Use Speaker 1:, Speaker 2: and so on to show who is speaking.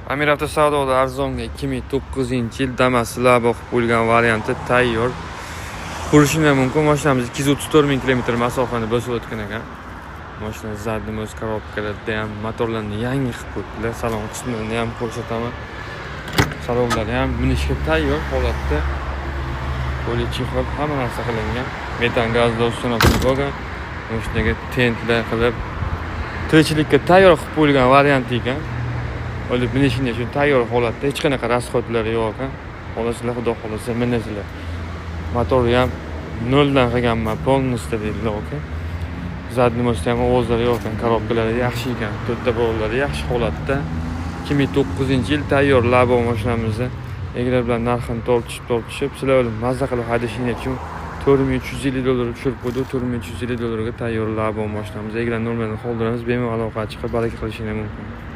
Speaker 1: Amir Avtosavdoda arzonga 2009-yil Damas Labo qilib qo'yilgan varianti tayyor. Ko'rishinglar mumkin. Mashinamiz 234 ming kilometr masofani bosib o'tgan ekan. Mashina zadniy o'z korobkalarida ham motorlarni yangi qilib qo'ydilar. Salon qismlarini ham ko'rsataman. Salonlar ham minishga tayyor holatda. Polichixol hamma narsa qilingan. Metan gazli ustunovka bo'lgan. Mashinaga tentlar qilib tirikchilikka tayyor qilib qo'yilgan variant ekan. Olib minishinglar uchun tayyor holatda, hech qanaqa rasxodlari yo'q ekan. Olasizlar, xudo xolasa minasizlar. Motorni ham noldan qilganman, polностью deydilar ekan. Zadniy mo'sti ham ovozlari yo'q ekan, korobkalari yaxshi ekan, to'rtta bovlari yaxshi holatda. 2009-yil tayyor Labo mashinamizni eglar bilan narxini tortishib, sizlar bilan mazza qilib haydashinglar uchun $4350 tushirib qo'ydi. $4350 ga tayyor Labo mashinamiz. Eglar nomerini qoldiramiz, bemalol aloqa chiqib baraka qilishinglar mumkin.